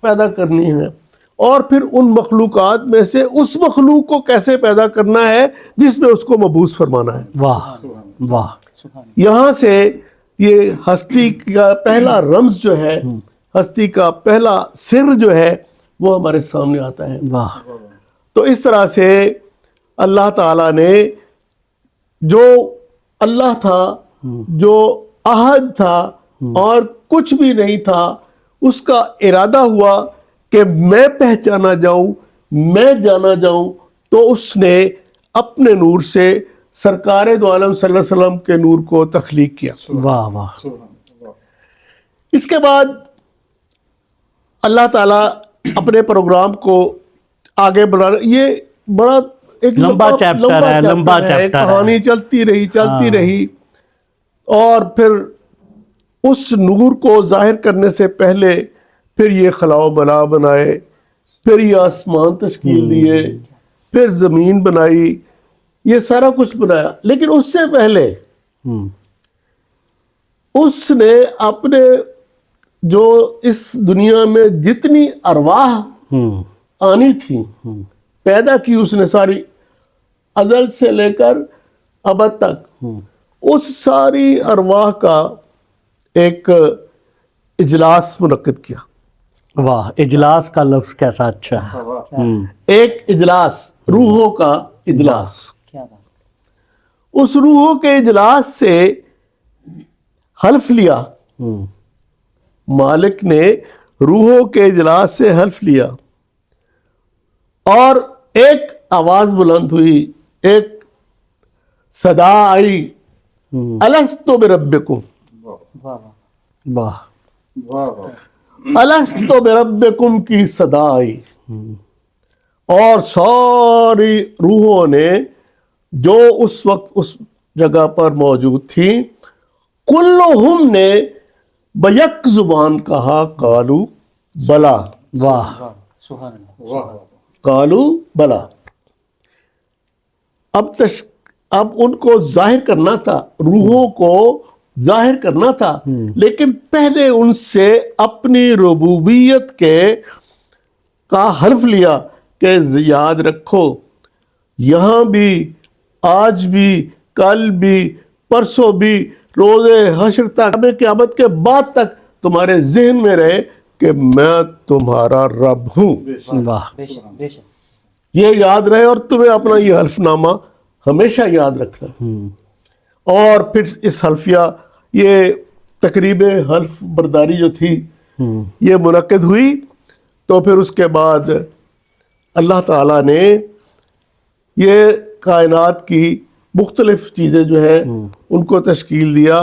پیدا کرنی ہے اور پھر ان مخلوقات میں سے اس مخلوق کو کیسے پیدا کرنا ہے جس میں اس کو مبعوث فرمانا ہے. واہ واہ. یہاں سے یہ ہستی کا پہلا رمز جو ہے، ہستی کا پہلا سر جو ہے وہ ہمارے سامنے آتا ہے. واہ. تو اس طرح سے اللہ تعالیٰ نے جو اللہ تھا، جو احد تھا اور کچھ بھی نہیں تھا، اس کا ارادہ ہوا کہ میں پہچانا جاؤں، میں جانا جاؤں، تو اس نے اپنے نور سے سرکار دو عالم صلی اللہ علیہ وسلم کے نور کو تخلیق کیا. واہ واہ. اس کے بعد اللہ تعالیٰ اپنے پروگرام کو آگے بڑھا، یہ بڑا ایک لمبا چیپٹر ہے، لمبا چیپٹر ہے. کہانی چلتی رہی اور پھر اس نور کو ظاہر کرنے سے پہلے پھر یہ خلا و بنا بنائے، پھر یہ آسمان تشکیل دیے، پھر زمین بنائی، یہ سارا کچھ بنایا. لیکن اس سے پہلے اس نے اپنے جو اس دنیا میں جتنی ارواح آنی تھی پیدا کی، اس نے ساری ازل سے لے کر ابد تک اس ساری ارواح کا ایک اجلاس منعقد کیا. واہ. اجلاس کا لفظ کیسا اچھا ہے. ایک اجلاس، روحوں کا اجلاس. اس روحوں کے اجلاس سے حلف لیا، مالک نے روحوں کے اجلاس سے حلف لیا اور ایک آواز بلند ہوئی، ایک صدا آئی، الست بربکم. واہ. الست بربکم کی صدا آئی اور ساری روحوں نے جو اس وقت اس جگہ پر موجود تھیں، کلہم نے بیک زبان کہا قالو بلا. واہ. قالو بلا. اب ان کو ظاہر کرنا تھا، روحوں کو ظاہر کرنا تھا، لیکن پہلے ان سے اپنی ربوبیت کا حلف لیا کہ یاد رکھو، یہاں بھی، آج بھی، کل بھی، پرسوں بھی، روز حشر تک، قیامت کے بعد تک تمہارے ذہن میں رہے کہ میں تمہارا رب ہوں. واہ. یہ یاد رہے اور تمہیں اپنا یہ حلف نامہ ہمیشہ یاد رکھنا. اور پھر اس حلفیہ، یہ تقریب حلف برداری جو تھی یہ منعقد ہوئی. تو پھر اس کے بعد اللہ تعالیٰ نے یہ کائنات کی مختلف چیزیں جو ہے ان کو تشکیل دیا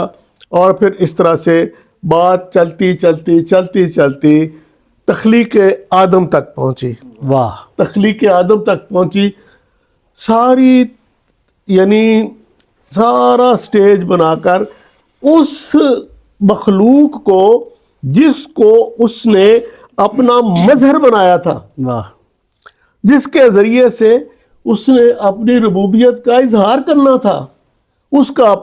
اور پھر اس طرح سے بات چلتی تخلیق آدم تک پہنچی. واہ. تخلیق آدم تک پہنچی. ساری یعنی سارا سٹیج بنا کر اس مخلوق کو جس کو اس نے اپنا مظہر بنایا تھا، واہ. جس کے ذریعے سے اس نے اپنی ربوبیت کا اظہار کرنا تھا، اس کا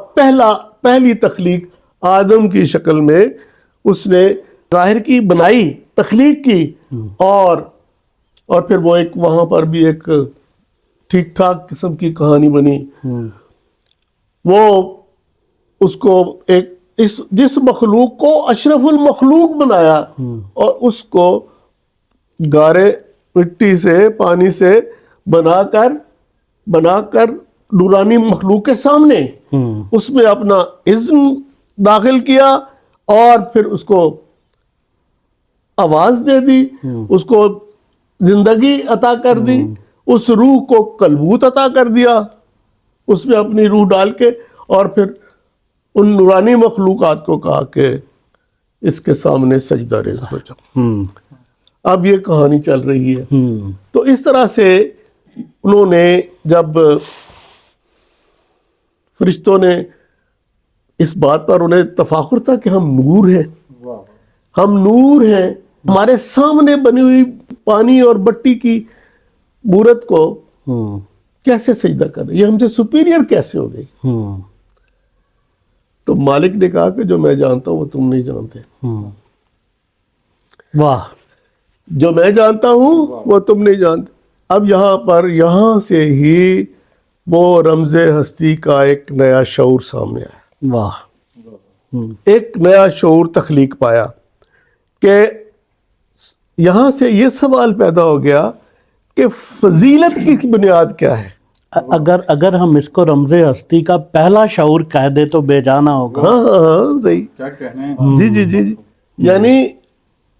پہلی تخلیق آدم کی شکل میں اس نے ظاہر کی، بنائی، تخلیق کی. اور پھر وہ ایک وہاں پر بھی ایک ٹھیک ٹھاک قسم کی کہانی بنی. وہ اس کو جس مخلوق کو اشرف المخلوق بنایا اور اس کو گارے مٹی سے، پانی سے بنا کر نورانی مخلوق کے سامنے اس میں اپنا اذن داخل کیا اور پھر اس کو آواز دے دی، اس کو زندگی عطا کر دی، اس روح کو کلبوت عطا کر دیا، اس میں اپنی روح ڈال کے، اور پھر ان نورانی مخلوقات کو کہا کہ اس کے سامنے سجدہ ریز ہو جاؤ. اب یہ کہانی چل رہی ہے. تو اس طرح سے انہوں نے، جب فرشتوں نے اس بات پر انہیں تفاخر تھا کہ ہم نور ہیں، ہم نور ہیں، ہمارے سامنے بنی ہوئی پانی اور مٹی کی مورت کو کیسے سجدہ کر رہے، یہ ہم سے سپیریئر کیسے ہو گئی. تو مالک نے کہا کہ جو میں جانتا ہوں وہ تم نہیں جانتے. واہ. جو میں جانتا ہوں وہ تم نہیں جانتے. اب یہاں سے ہی وہ رمز ہستی کا ایک نیا شعور سامنے آیا, واہ. ایک نیا شعور تخلیق پایا کہ یہاں سے یہ سوال پیدا ہو گیا کہ فضیلت کی بنیاد کیا ہے. اگر ہم اس کو رمز ہستی کا پہلا شعور کہہ دیں تو بے جانا ہوگا. ہاں صحیح, کیا کہنے ہیں. جی یعنی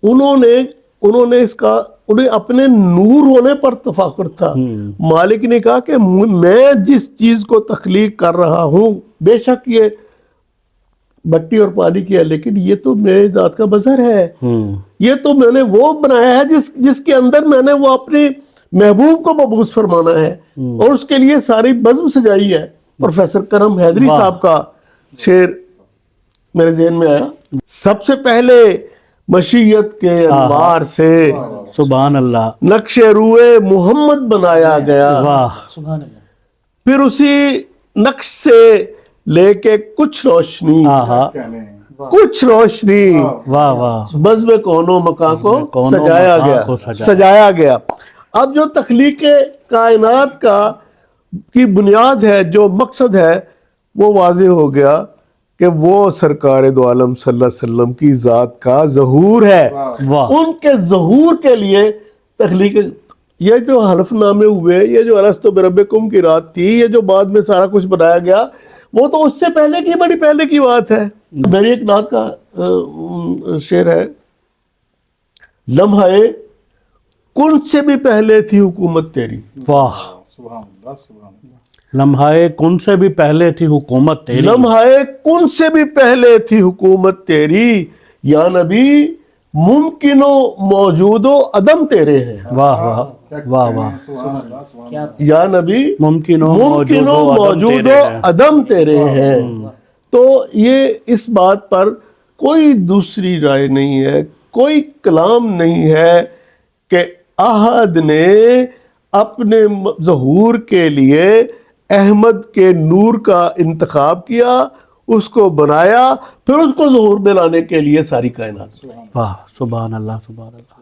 انہوں نے اس کا انہیں اپنے نور ہونے پر تفاخر تھا. مالک نے کہا کہ میں جس چیز کو تخلیق کر رہا ہوں, بے شک یہ مٹی اور پانی کی ہے, لیکن یہ تو میرے ذات کا بظہر ہے. یہ تو میں نے وہ بنایا ہے جس کے اندر میں نے وہ اپنے محبوب کو مبعوث فرمانا ہے, اور اس کے لیے ساری بزم سجائی ہے. پروفیسر کرم حیدری صاحب کا شعر میرے ذہن میں آیا, سب سے پہلے مشیت کے انوار سے سبحان اللہ. نقش روئے محمد بنایا گیا, واہ. پھر اسی نقش سے لے کے کچھ روشنی کہنے ہیں. کچھ روشنی واہ واہ. بزم کونوں مکان کو کونوں سجایا مکان گیا, کو سجایا. سجایا گیا. اب جو تخلیق کائنات کی بنیاد ہے, جو مقصد ہے, وہ واضح ہو گیا کہ وہ سرکار دو عالم صلی اللہ علیہ وسلم کی ذات کا ظہور ہے. واہ. ان کے ظہور کے لیے تخلیق, یہ جو حلف نامے ہوئے, یہ جو الستو بربکم کی رات تھی, یہ جو بعد میں سارا کچھ بنایا گیا, وہ تو اس سے پہلے کی بڑی پہلے کی بات ہے. میری ایک نعت کا شعر ہے, لمحہ کن سے بھی پہلے تھی حکومت تیری. واہ. سبحان اللہ سبحان اللہ. لمحہ کن سے بھی پہلے تھی حکومت تیری. لمحہ کن سے بھی پہلے تھی حکومت تیری, یا نبی ممکن و موجود و عدم تیرے ہیں. واہ واہ واہ واہ. سبحان اللہ سبحان اللہ. یا نبی ممکن و موجود و عدم تیرے ہیں. تو یہ اس بات پر کوئی دوسری رائے نہیں ہے, کوئی کلام نہیں ہے کہ احد نے اپنے ظہور کے لیے احمد کے نور کا انتخاب کیا, اس کو بنایا, پھر اس کو ظہور میں لانے کے لیے ساری کائنات. واہ. سبحان اللہ سبحان اللہ.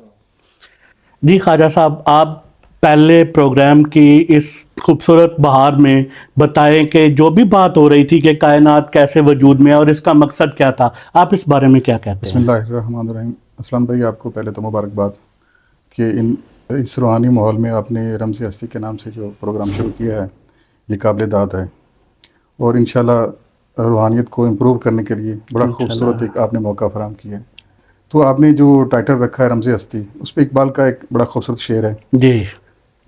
جی خواجہ صاحب, آپ پہلے پروگرام کی اس خوبصورت بہار میں بتائیں کہ جو بھی بات ہو رہی تھی کہ کائنات کیسے وجود میں ہے اور اس کا مقصد کیا تھا, آپ اس بارے میں کیا کہتے بسم ہیں؟ اللہ الرحمن الرحیم. اسلام بھائی, آپ کو پہلے تو مبارکباد کہ اس روحانی ماحول میں آپ نے رمز ہستی کے نام سے جو پروگرام شروع کیا ہے, یہ قابل داد ہے, اور انشاءاللہ روحانیت کو امپروو کرنے کے لیے بڑا خوبصورت ایک آپ نے موقع فراہم کیا ہے. تو آپ نے جو ٹائٹل رکھا ہے رمز ہستی, اس پہ اقبال کا ایک بڑا خوبصورت شعر ہے جی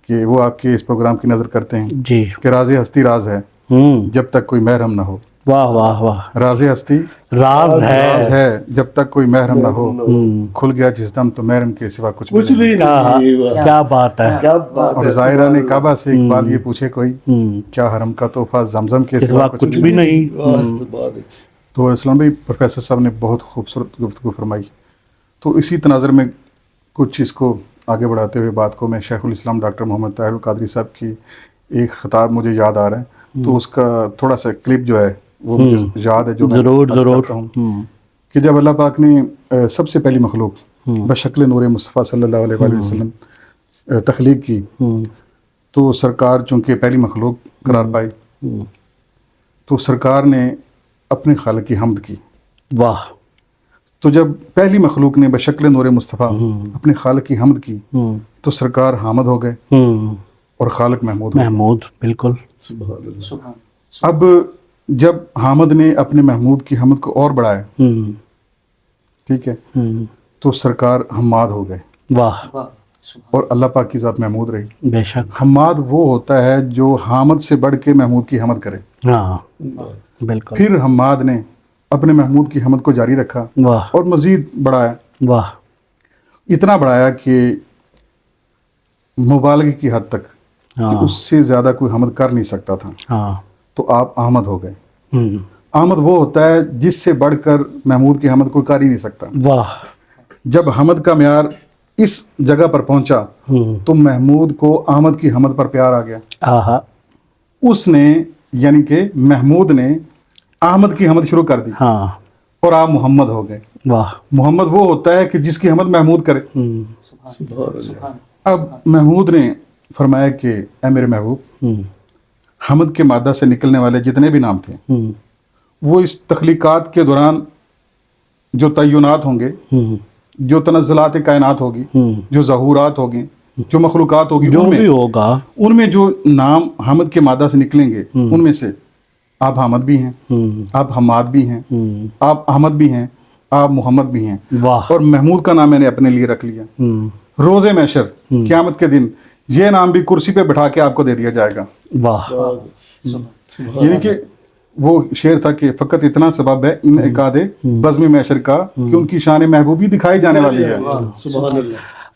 کہ وہ آپ کے اس پروگرام کی نظر کرتے ہیں جی. کہ راز ہستی راز ہے جب تک کوئی محرم نہ ہو. واہ واہ واہ. راز ہستی راز راز ہے. ہے جب تک کوئی محرم نہ ہو, کھل گیا جس دم تو محرم کے سوا کچھ بھی نہیں. کیا بات ہے. اور ظاہران کعبہ سے اقبال یہ پوچھے کوئی, کیا حرم کا تحفہ زمزم کے سوا کچھ بھی نہیں. تو اسلام بھائی, پروفیسر صاحب نے بہت خوبصورت گفتگو فرمائی. تو اسی تناظر میں کچھ چیز کو آگے بڑھاتے ہوئے بات کو میں شیخ الاسلام ڈاکٹر محمد طاہر القادری صاحب کی ایک خطاب مجھے یاد آ رہا ہے, تو اس کا تھوڑا سا کلپ جو ہے وہ مجھے یاد ہے, جو میں عرض کرتا ہوں کہ جب اللہ پاک نے سب سے پہلی مخلوق بشکل نور مصطفیٰ صلی اللہ علیہ وآلہ وسلم تخلیق کی, تو سرکار چونکہ پہلی مخلوق قرار پائی, تو سرکار نے اپنے خالق کی حمد کی. واہ. تو جب پہلی مخلوق نے بشکل نور مصطفیٰ اپنے خالق کی حمد کی, تو سرکار حامد ہو گئے اور خالق محمود. بالکل. اب جب حامد نے اپنے محمود کی حمد کو اور بڑھایا, ٹھیک ہے, تو سرکار حماد ہو گئے. واہ. اور اللہ پاک کی ذات محمود رہی. بے شک. حماد وہ ہوتا ہے جو حامد سے بڑھ کے محمود کی حمد کرے. ہاں بالکل. پھر حماد نے اپنے محمود کی حمد کو جاری رکھا اور مزید بڑھایا. واہ. اتنا بڑھایا کہ مبالغے کی حد تک کہ اس سے زیادہ کوئی حمد کر نہیں سکتا تھا. ہاں. تو آپ احمد ہو گئے. احمد وہ ہوتا ہے جس سے بڑھ کر محمود کی حمد کوئی کر ہی نہیں سکتا. واہ. جب حمد کا معیار اس جگہ پر پہنچا تو محمود کو احمد کی حمد پر پیار آ گیا. اس نے یعنی کہ محمود نے احمد کی حمد شروع کر دی. اور آپ محمد ہو گئے. واہ. محمد وہ ہوتا ہے کہ جس کی حمد محمود کرے. اب محمود نے فرمایا کہ اے میرے محبوب، حمد کے مادہ سے نکلنے والے جتنے بھی نام تھے وہ اس تخلیقات کے دوران جو تعینات ہوں گے، جو تنزلات کائنات ہوگی، جو ظہورات ہوگی، جو مخلوقات ہوگی، جو بھی ہوگا ان میں جو نام حمد کے مادہ سے نکلیں گے ان میں سے آپ حامد بھی ہیں، آپ حماد بھی ہیں، آپ احمد بھی ہیں، آپ محمد بھی ہیں، واہ اور محمود کا نام میں نے اپنے لیے رکھ لیا۔ روز محشر قیامت کے دن یہ نام بھی کرسی پہ بٹھا کے آپ کو دے دیا جائے گا۔ واہ یعنی کہ وہ شعر تھا کہ فقط اتنا سبب ہے انعقاد بزم محشر کا کہ ان کی شان محبوبی دکھائی جانے والی ہے۔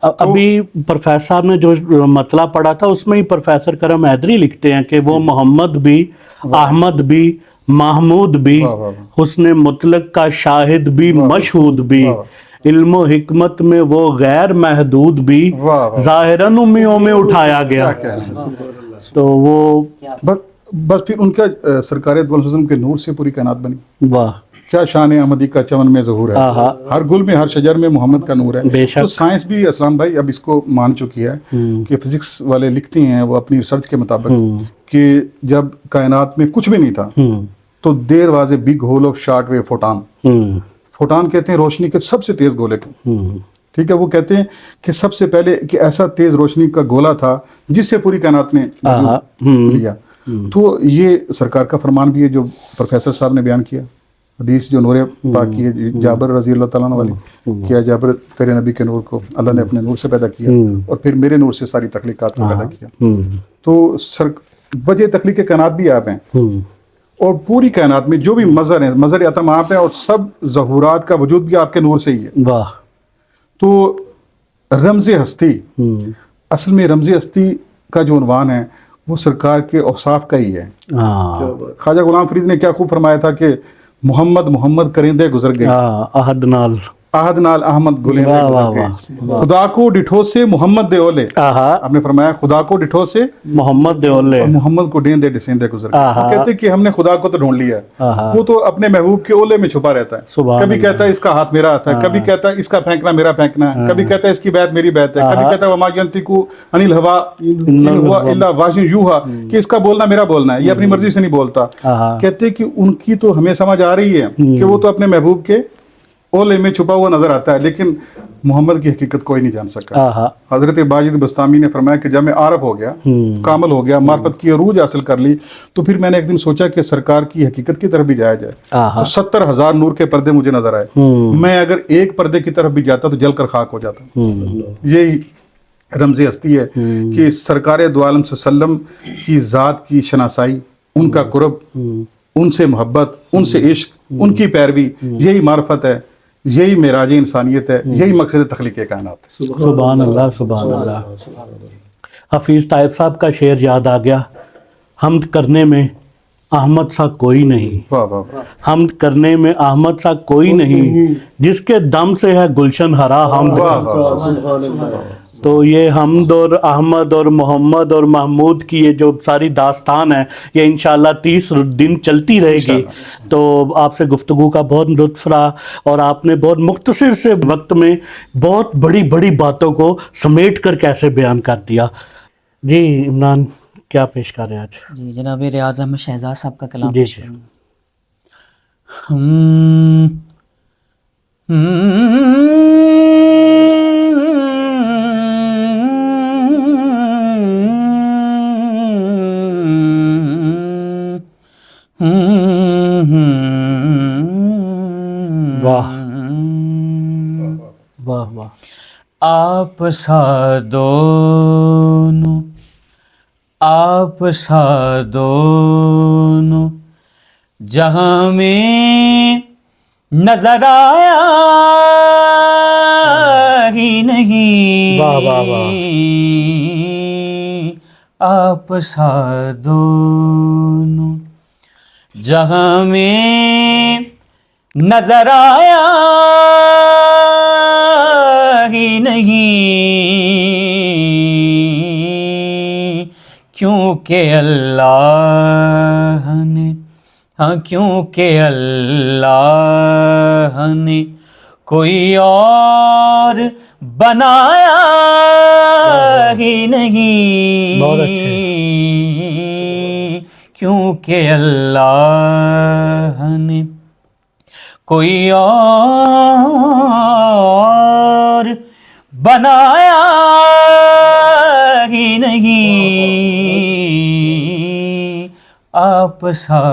ابھی پروفیسر صاحب نے جو مطلب پڑھا تھا اس میں ہی پروفیسر کرم حیدری لکھتے ہیں کہ وہ محمد بھی، احمد بھی، محمود بھی، حسن مطلق کا شاہد بھی، مشہود بھی، علم و حکمت میں وہ غیر محدود بھی، ظاہراً امیوں میں اٹھایا گیا۔ تو وہ بس پھر ان کا سرکار دو علیہ وسلم کے نور سے پوری کائنات بنی۔ واہ کیا شان احمدی کا چمن میں ظہور ہے، ہر گل میں ہر شجر میں محمد کا نور ہے۔ تو سائنس بھی اسلام بھائی اب اس کو مان چکی ہے کہ فزکس والے لکھتے ہیں وہ اپنی ریسرچ کے مطابق کہ جب کائنات میں کچھ بھی نہیں تھا تو there was a big hole of short wave photon. Photon کہتے ہیں روشنی کے سب سے تیز گولے کو، ٹھیک ہے۔ وہ کہتے ہیں کہ سب سے پہلے کہ ایسا تیز روشنی کا گولا تھا جس سے پوری کائنات نے لیا۔ تو یہ سرکار کا فرمان بھی ہے جو پروفیسر صاحب نے بیان کیا، حدیث جو نور پاک کی ہے جابر رضی اللہ تعالیٰ عنہ والی، کیا جابر تیرے نبی کے نور کو اللہ نے اپنے نور سے پیدا کیا اور پھر میرے نور سے ساری تخلیقات کو پیدا کیا۔ تو وجہ تخلیق کائنات بھی آپ ہیں، اور پوری کائنات میں جو بھی مظہر ہیں، مظہر عطم آپ ہیں، اور سب ظہورات کا وجود بھی آپ کے نور سے ہی ہے۔ واہ تو رمز ہستی، اصل میں رمز ہستی کا جو عنوان ہے وہ سرکار کے اوصاف کا ہی ہے۔ خواجہ غلام فرید نے کیا خوب فرمایا تھا کہ محمد محمد کرندے گزر گئے، احد نال احد نال احمد گلیندے گزر گئے، خدا کو ڈٹھو سے محمد دے اولے، آپ نے فرمایا خدا کو ڈٹھو سے محمد دے اولے، اور محمد کو ڈیندے ڈسیندے گزر گئے۔ وہ کہتے ہیں کہ ہم نے خدا کو تو ڈھونڈ لیا ہے، وہ تو اپنے محبوب کے اولے میں چھپا رہتا ہے۔ کبھی کہتا ہے اس کا ہاتھ میرا ہاتھ ہے، کبھی کہتا ہے اس کا پھینکنا میرا پھینکنا ہے، کبھی کہتا ہے اس کی بیعت میری بیعت ہے، کبھی کہتا ہے وما ینطق عن الہوا ان ہوا الا وحی یوحی، کہ اس کا بولنا میرا بولنا ہے، یہ اپنی مرضی سے نہیں بولتا۔ کہتے ہیں کہ ان کی تو ہمیں سمجھ آ رہی ہے کہ وہ تو اپنے محبوب کے اولے میں چھپا ہوا نظر آتا ہے، لیکن محمد کی حقیقت کوئی نہیں جان سکا۔ حضرت باجد بستامی نے فرمایا کہ جب میں عارف ہو گیا، کامل ہو گیا، معرفت کی عروج حاصل کر لی، تو پھر میں نے ایک دن سوچا کہ سرکار کی حقیقت کی طرف بھی جایا جائے۔ تو 70,000 نور کے پردے مجھے نظر آئے، میں اگر ایک پردے کی طرف بھی جاتا تو جل کر خاک ہو جاتا۔ یہی رمز ہستی ہے کہ سرکار دو عالم صلی اللہ علیہ وسلم کی ذات کی شناسائی، ان کا قرب، ان سے محبت، ان سے عشق، ان کی پیروی، یہی معرفت ہے، یہی معراج انسانیت ہے، یہی مقصد تخلیق کائنات ہے۔ سبحان اللہ سبحان اللہ۔ حفیظ طائب صاحب کا شعر یاد آ گیا، حمد کرنے میں احمد سا کوئی نہیں، حمد کرنے میں احمد سا کوئی نہیں، جس کے دم سے ہے گلشن ہرا حمد۔ تو یہ حمد اور احمد اور محمد اور محمود کی یہ جو ساری داستان ہے یہ انشاءاللہ 30 دن چلتی رہے گی۔ تو آپ سے گفتگو کا بہت لطف رہا، اور آپ نے بہت مختصر سے وقت میں بہت بڑی بڑی باتوں کو سمیٹ کر کیسے بیان کر دیا۔ جی عمران کیا پیش کر رہے ہیں آج؟ جی جناب ریاض احمد شہزاد صاحب کا کلام جی پیش جی۔ کروں۔ واہ واہ واہ۔ آپ سا دونوں، آپ سا دونوں جہاں میں نظر آیا ہی نہیں، واہ واہ واہ۔ آپ سا دونوں جہاں میں نظر آیا ہی نہیں، کیونکہ اللہ نے، ہاں کیونکہ اللہ نے کوئی اور بنایا ہی نہیں، بہت اچھے، کیونکہ اللہ نے کوئی اور بنایا ہی نہیں، آپ سا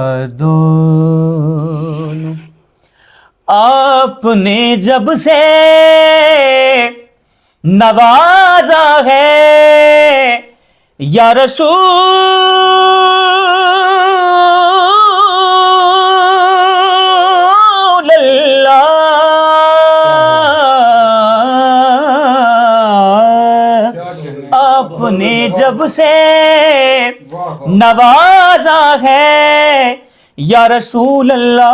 دونوں آپ نے جب سے نوازا ہے یا رسول اللہ، آپ نے جب سے نوازا ہے یا رسول اللہ،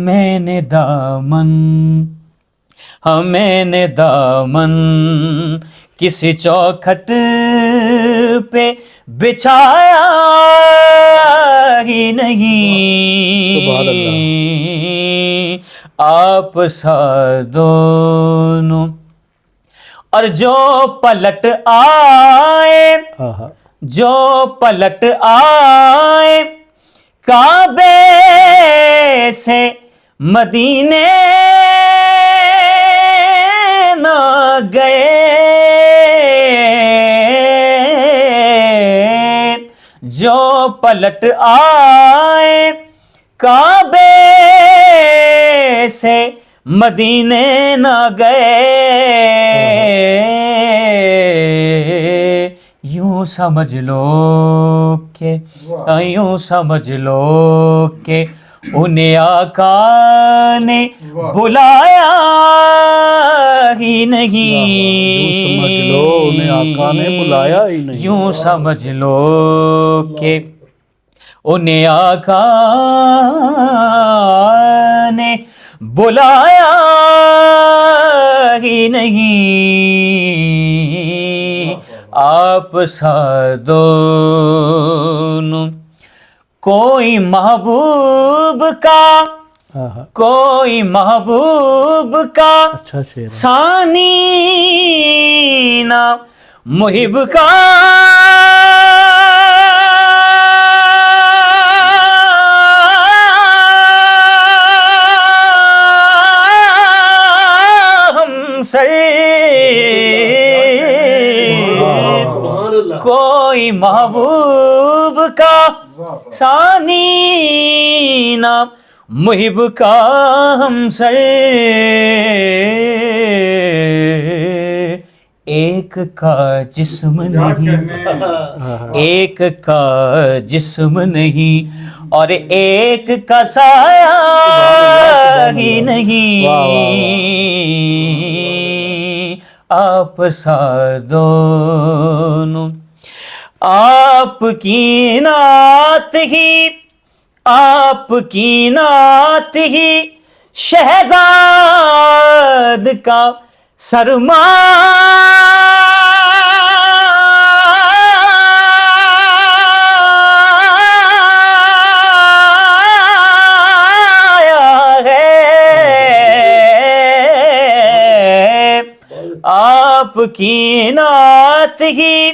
میں نے دامن، ہاں میں نے دامن کسی چوکھٹ پہ بچھایا ہی نہیں، آپ سا دونوں اور جو پلٹ آئے، جو پلٹ آئے کعبے سے مدینے نہ گئے، جو پلٹ آئے کعبے سے مدینے نہ گئے، یوں سمجھ لو کہ، یوں سمجھ لو کہ انہیں آقا نے بلایا ہی نہیں، یوں سمجھ لو انہیں آقا نے بلایا ہی نہیں، یوں سمجھ لو کہ انہیں آقا نے بلایا ہی نہیں، آپ سا دونوں کوئی محبوب کا، کوئی محبوب کا اچھا شعر ہے۔ ثانی نہ محب کا ہمسر، کوئی محبوب کا ثانی نہ محب کا ہمسر، ایک کا جسم نہیں، ایک کا جسم نہیں اور ایک کا سایہ ہی نہیں، آپ سا دونوں آپ کی نعت ہی، آپ کی نعت ہی شہزاد کا سرمایہ ہے، آپ کی نعت ہی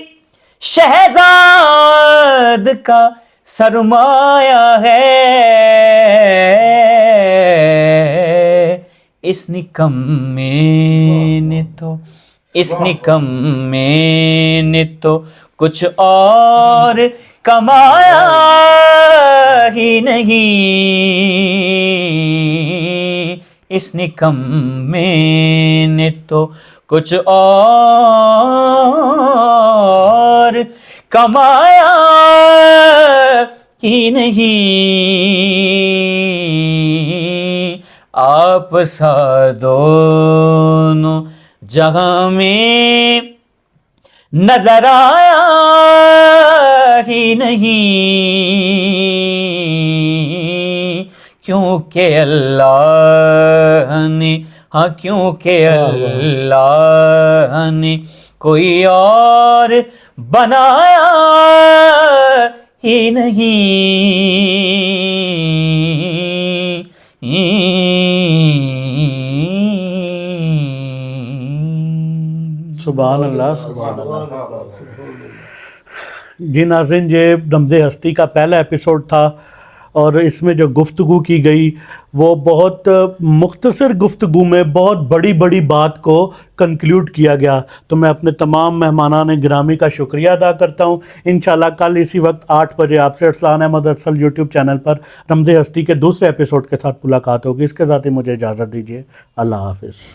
شہزاد کا سرمایہ ہے، اس نکمے نے تو، اس نکمے نے تو کچھ اور کمایا ہی نہیں، اس نکمے نے تو کچھ اور کمایا ہی نہیں، آپ سا دونوں جہاں میں نظر آیا ہی نہیں، کیونکہ اللہ نے، ہاں کیونکہ اللہ نے کوئی اور بنایا ہی نہیں، سبحان اللہ سبحان اللہ. جی ناظرین، یہ رمز ہستی کا پہلا ایپیسوڈ تھا اور اس میں جو گفتگو کی گئی وہ بہت مختصر گفتگو میں بہت بڑی بڑی بات کو کنکلیوڈ کیا گیا. تو میں اپنے تمام مہمانان گرامی کا شکریہ ادا کرتا ہوں. انشاءاللہ کل اسی وقت 8 بجے آپ سے ارسلان احمد ارسل یوٹیوب چینل پر رمز ہستی کے دوسرے ایپیسوڈ کے ساتھ ملاقات ہوگی. اس کے ساتھ ہی مجھے اجازت دیجیے. اللہ حافظ.